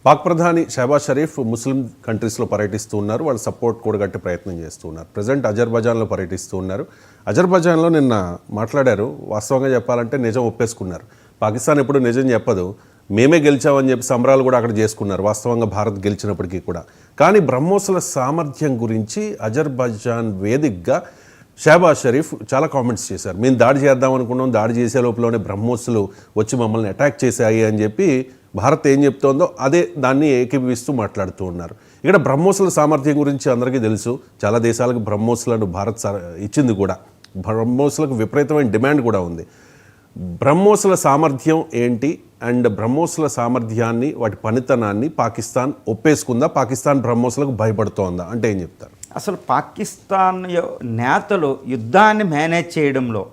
పాక్ ప్రధాని షహబాజ్ షరీఫ్ ముస్లిం కంట్రీస్లో పర్యటిస్తూ ఉన్నారు. వాళ్ళు సపోర్ట్ కూడగట్టే ప్రయత్నం చేస్తూ ఉన్నారు. ప్రజెంట్ అజర్బైజాన్లో పర్యటిస్తూ ఉన్నారు. అజర్బైజాన్లో నిన్న మాట్లాడారు. వాస్తవంగా చెప్పాలంటే నిజం ఒప్పేసుకున్నారు. పాకిస్తాన్ ఎప్పుడు నిజం చెప్పదు. మేమే గెలిచామని చెప్పి సంబరాలు కూడా అక్కడ చేసుకున్నారు. వాస్తవంగా భారత్ గెలిచినప్పటికీ కూడా. కానీ బ్రహ్మోస్ల సామర్థ్యం గురించి అజర్బైజాన్ వేదికగా షహబాజ్ షరీఫ్ చాలా కామెంట్స్ చేశారు. మేము దాడి చేద్దాం అనుకున్నాం, దాడి చేసే లోపలనే బ్రహ్మోస్లు వచ్చి మమ్మల్ని అటాక్ చేశాయి అని చెప్పి భారత్ ఏం చెప్తోందో అదే దాన్ని ఏకీభవిస్తూ మాట్లాడుతూ ఉన్నారు. ఇక్కడ బ్రహ్మోస్ల సామర్థ్యం గురించి అందరికీ తెలుసు. చాలా దేశాలకు బ్రహ్మోస్లను భారత్ ఇచ్చింది కూడా. బ్రహ్మోస్లకు విపరీతమైన డిమాండ్ కూడా ఉంది. బ్రహ్మోస్ల సామర్థ్యం ఏంటి అండ్ బ్రహ్మోస్ల సామర్థ్యాన్ని, వాటి పనితనాన్ని పాకిస్తాన్ ఒప్పేసుకుందా? పాకిస్తాన్ బ్రహ్మోస్లకు భయపడుతోందా? అంటే ఏం చెప్తారు? అసలు పాకిస్తాన్ నేతలు యుద్ధాన్ని మేనేజ్ చేయడంలో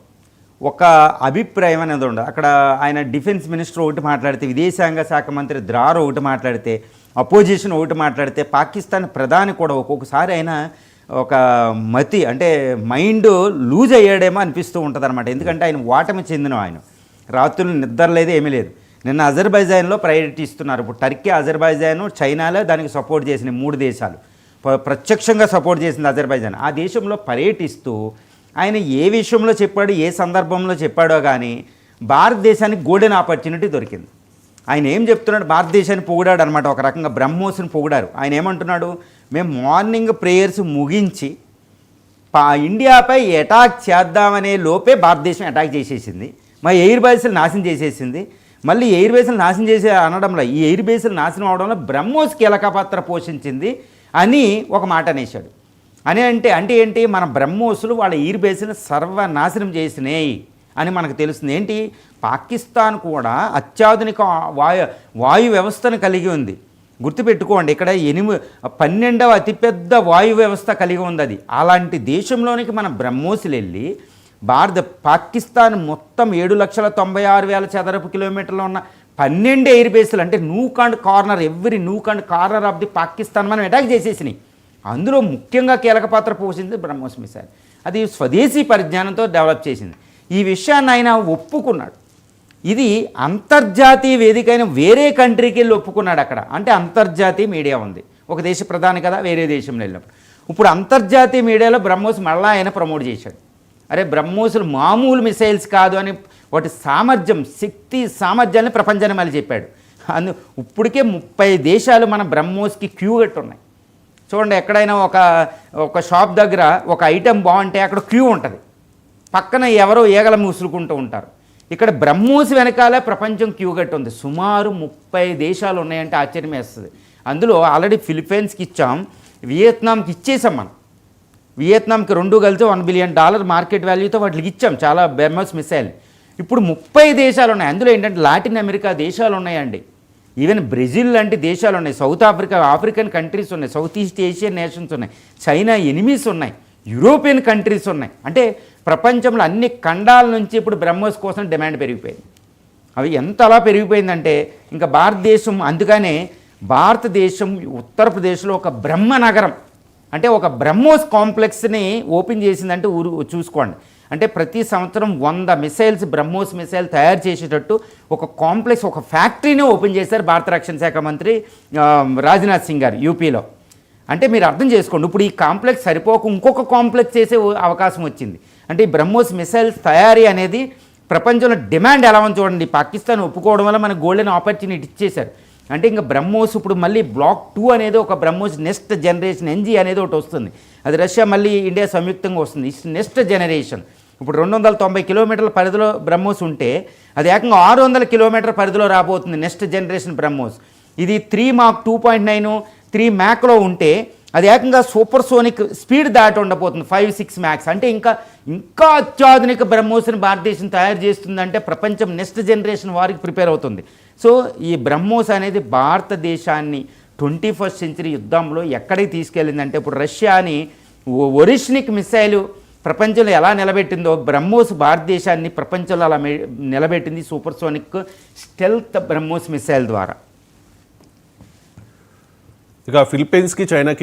ఒక అభిప్రాయం అనేది ఉండదు. అక్కడ ఆయన డిఫెన్స్ మినిస్టర్ ఒకటి మాట్లాడితే, విదేశాంగ శాఖ మంత్రి ద్రార్ ఒకటి మాట్లాడితే, అపోజిషన్ ఒకటి మాట్లాడితే, పాకిస్తాన్ ప్రధాని కూడా ఒక్కొక్కసారి ఆయన ఒక అంటే మైండ్ లూజ్ అయ్యాడేమో అనిపిస్తూ ఉంటుంది అనమాట. ఎందుకంటే ఆయన ఓటమి చెందిన ఆయన, రాత్రులు నిద్ర లేదు, ఏమీ లేదు. నిన్న అజర్బైజాన్లో పర్యటిస్తున్నారు. ఇప్పుడు టర్కీ, అజర్బైజాన్, చైనాలో దానికి సపోర్ట్ చేసిన 3 దేశాలు ప్రత్యక్షంగా సపోర్ట్ చేసింది అజర్బైజాన్. ఆ దేశంలో పర్యటిస్తూ ఆయన ఏ విషయంలో చెప్పాడు, ఏ సందర్భంలో చెప్పాడో కానీ భారతదేశానికి గోల్డెన్ ఆపర్చునిటీ దొరికింది. ఆయన ఏం చెప్తున్నాడు, భారతదేశాన్ని పొగిడాడు అనమాట. ఒక రకంగా బ్రహ్మోస్ని పొగిడారు. ఆయన ఏమంటున్నాడు, మేము మార్నింగ్ ప్రేయర్స్ ముగించి ఇండియాపై అటాక్ చేద్దామనే లోపే భారతదేశం అటాక్ చేసేసింది. మా ఎయిర్ బేస్లు నాశనం చేసేసింది. మళ్ళీ ఎయిర్ బేస్లు నాశనం చేసే అనడంలో, ఈ ఎయిర్ బేస్లు నాశనం అవడంలో బ్రహ్మోస్ కీలక పాత్ర పోషించింది అని ఒక మాట అనేశాడు. అంటే ఏంటి, మన బ్రహ్మోసులు వాళ్ళ ఎయిర్ బేస్ని సర్వనాశనం చేసినాయి అని మనకు తెలుస్తుంది. ఏంటి, పాకిస్తాన్ కూడా అత్యాధునిక వాయు వ్యవస్థను కలిగి ఉంది. గుర్తుపెట్టుకోండి, ఇక్కడ 12వ అతిపెద్ద వాయు వ్యవస్థ కలిగి ఉంది అది. అలాంటి దేశంలోనికి మన బ్రహ్మోసులు వెళ్ళి పాకిస్తాన్ మొత్తం 7,96,000 చదరపు కిలోమీటర్లు ఉన్న 12 ఎయిర్ బేస్లు, అంటే nook and corner, every nook and corner of the Pakistan మనం అటాక్ చేసేసినాయి. అందులో ముఖ్యంగా కీలక పాత్ర పోషించింది బ్రహ్మోస్ మిసైల్. అది స్వదేశీ పరిజ్ఞానంతో డెవలప్ చేసింది. ఈ విషయాన్ని ఆయన ఒప్పుకున్నాడు. ఇది అంతర్జాతీయ వేదికైన వేరే కంట్రీకి వెళ్ళి ఒప్పుకున్నాడు అక్కడ. అంటే అంతర్జాతీయ మీడియా ఉంది. ఒక దేశ ప్రధాని కదా, వేరే దేశంలో వెళ్ళినప్పుడు. ఇప్పుడు అంతర్జాతీయ మీడియాలో బ్రహ్మోస్ మళ్ళీ ఆయన ప్రమోట్ చేశాడు. అరే, బ్రహ్మోసులు మామూలు మిసైల్స్ కాదు అని, వాటి సామర్థ్యం, శక్తి సామర్థ్యాన్ని ప్రపంచాన్ని మళ్ళీ చెప్పాడు. ఇప్పటికే 30 దేశాలు మన బ్రహ్మోస్కి క్యూ కట్టున్నాయి. చూడండి, ఎక్కడైనా ఒక షాప్ దగ్గర ఒక ఐటెం బాగుంటే అక్కడ క్యూ ఉంటుంది. పక్కన ఎవరో ఈగల మూసులుకుంటూ ఉంటారు. ఇక్కడ బ్రహ్మోస్ వెనకాల ప్రపంచం క్యూ కట్టి ఉంది. సుమారు 30 దేశాలు ఉన్నాయంటే ఆశ్చర్యం వేస్తుంది. అందులో ఆల్రెడీ ఫిలిప్పైన్స్కి ఇచ్చాం, వియత్నాంకి ఇచ్చేసాం. మనం వియత్నాంకి 2 కలిసి $1 బిలియన్ మార్కెట్ వాల్యూతో వాటికి ఇచ్చాం చాలా బ్రహ్మోస్ మిసైల్. ఇప్పుడు 30 దేశాలు ఉన్నాయి. అందులో ఏంటంటే లాటిన్ అమెరికా దేశాలు ఉన్నాయండి, ఈవెన్ బ్రెజిల్ లాంటి దేశాలు ఉన్నాయి, సౌత్ ఆఫ్రికా, ఆఫ్రికన్ కంట్రీస్ ఉన్నాయి, సౌత్ ఈస్ట్ ఏషియన్ నేషన్స్ ఉన్నాయి, చైనా ఎనిమీస్ ఉన్నాయి, యూరోపియన్ కంట్రీస్ ఉన్నాయి. అంటే ప్రపంచంలో అన్ని ఖండాల నుంచి ఇప్పుడు బ్రహ్మోస్ కోసం డిమాండ్ పెరిగిపోయింది. అవి ఎంత అలా పెరిగిపోయిందంటే ఇంకా భారతదేశం, అందుకనే భారతదేశం ఉత్తరప్రదేశ్లో ఒక బ్రహ్మ నగరం, అంటే ఒక బ్రహ్మోస్ కాంప్లెక్స్ని ఓపెన్ చేసిందంటే చూసుకోండి. అంటే ప్రతి సంవత్సరం 100 మిసైల్స్, బ్రహ్మోస్ మిసైల్ తయారు చేసేటట్టు ఒక కాంప్లెక్స్, ఒక ఫ్యాక్టరీనే ఓపెన్ చేశారు భారత రక్షణ శాఖ మంత్రి రాజ్నాథ్ సింగ్ గారు యూపీలో. అంటే మీరు అర్థం చేసుకోండి, ఇప్పుడు ఈ కాంప్లెక్స్ సరిపోక ఇంకొక కాంప్లెక్స్ చేసే అవకాశం వచ్చింది. అంటే ఈ బ్రహ్మోస్ మిసైల్స్ తయారీ అనేది ప్రపంచంలో డిమాండ్ ఎలా ఉంది చూడండి. పాకిస్తాన్ ఒప్పుకోవడం వల్ల మనకు గోల్డెన్ ఆపర్చునిటీ ఇచ్చేశారు. అంటే ఇంకా బ్రహ్మోస్ ఇప్పుడు మళ్ళీ బ్లాక్ 2 అనేది ఒక బ్రహ్మోస్ నెక్స్ట్ జనరేషన్ NG అనేది ఒకటి వస్తుంది. అది రష్యా మళ్ళీ ఇండియా సంయుక్తంగా వస్తుంది. నెక్స్ట్ జనరేషన్ ఇప్పుడు 290 కిలోమీటర్ల పరిధిలో బ్రహ్మోస్ ఉంటే అది ఏకంగా 600 కిలోమీటర్ల పరిధిలో రాబోతుంది నెక్స్ట్ జనరేషన్ బ్రహ్మోస్. ఇది 3 మాక్ 2.9, 3 మ్యాక్లో ఉంటే అది ఏకంగా సూపర్ సోనిక్ స్పీడ్ దాటి ఉండబోతుంది 5-6 మ్యాక్స్. అంటే ఇంకా అత్యాధునిక బ్రహ్మోస్ని భారతదేశం తయారు చేస్తుందంటే ప్రపంచం నెక్స్ట్ జనరేషన్ వారికి ప్రిపేర్ అవుతుంది. సో ఈ బ్రహ్మోస్ అనేది భారతదేశాన్ని 21st సెంచరీ యుద్ధంలో ఎక్కడికి తీసుకెళ్ళిందంటే, ఇప్పుడు రష్యాని ఒరిష్నిక్ మిసైల్ ప్రపంచంలో ఎలా నిలబెట్టిందో బ్రహ్మోస్ భారతదేశాన్ని ప్రపంచంలో అలా నిలబెట్టింది supersonic stealth BrahMos missile ద్వారా. ఇక ఫిలిప్పైన్స్కి, చైనాకి